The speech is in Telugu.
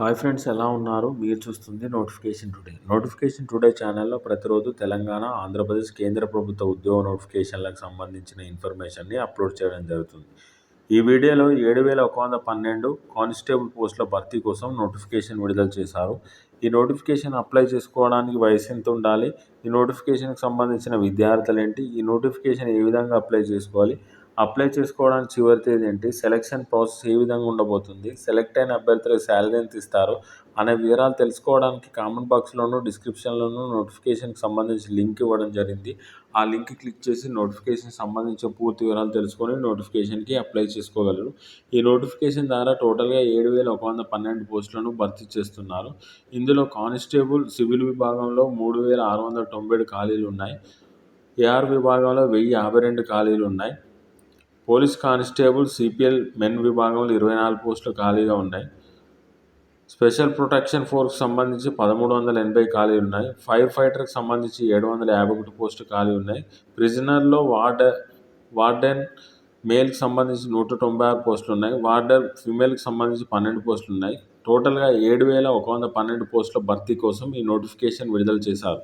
హాయ్ ఫ్రెండ్స్, ఎలా ఉన్నారు? మీరు చూస్తుంది నోటిఫికేషన్ టుడే ఛానల్లో ప్రతిరోజు తెలంగాణ, ఆంధ్రప్రదేశ్ కేంద్ర ప్రభుత్వ ఉద్యోగ నోటిఫికేషన్లకు సంబంధించిన ఇన్ఫర్మేషన్ని అప్లోడ్ చేయడం జరుగుతుంది. ఈ వీడియోలో 7,112 కానిస్టేబుల్ పోస్టుల భర్తీ కోసం నోటిఫికేషన్ విడుదల చేశారు. ఈ నోటిఫికేషన్ అప్లై చేసుకోవడానికి వయసు ఎంత ఉండాలి, ఈ నోటిఫికేషన్కి సంబంధించిన విద్యార్థులు ఏంటి, ఈ నోటిఫికేషన్ ఏ విధంగా అప్లై చేసుకోవాలి, అప్లై చేసుకోవడానికి చివరి తేదీ ఏంటి, సెలక్షన్ ప్రాసెస్ ఏ విధంగా ఉండబోతుంది, సెలెక్ట్ అయిన అభ్యర్థులకు శాలరీ ఎంత ఇస్తారు అనే వివరాలు తెలుసుకోవడానికి కామెంట్ బాక్స్లోనూ డిస్క్రిప్షన్లోనూ నోటిఫికేషన్కి సంబంధించి లింక్ ఇవ్వడం జరిగింది. ఆ లింక్ క్లిక్ చేసి నోటిఫికేషన్ సంబంధించిన పూర్తి వివరాలు తెలుసుకొని నోటిఫికేషన్కి అప్లై చేసుకోగలరు. ఈ నోటిఫికేషన్ ద్వారా టోటల్గా 7,112 పోస్టులను భర్తీ చేస్తున్నారు. ఇందులో కానిస్టేబుల్ సివిల్ విభాగంలో 3,697 ఖాళీలు ఉన్నాయి. ఏఆర్ విభాగంలో 1,052 ఖాళీలు ఉన్నాయి. పోలీస్ కానిస్టేబుల్ సిపిఎల్ మెన్ విభాగంలో 24 పోస్టులు ఖాళీగా ఉన్నాయి. స్పెషల్ ప్రొటెక్షన్ ఫోర్స్కి సంబంధించి 1,380 ఖాళీలు ఉన్నాయి. ఫైర్ ఫైటర్కి సంబంధించి 751 పోస్టులు ఖాళీ ఉన్నాయి. ప్రిజనర్లో వార్డెన్ మేల్కి సంబంధించి 196 పోస్టులు ఉన్నాయి. వార్డెన్ ఫీమేల్కి సంబంధించి 12 పోస్టులు ఉన్నాయి. టోటల్గా 7,112 పోస్టుల భర్తీ కోసం ఈ నోటిఫికేషన్ విడుదల చేశారు.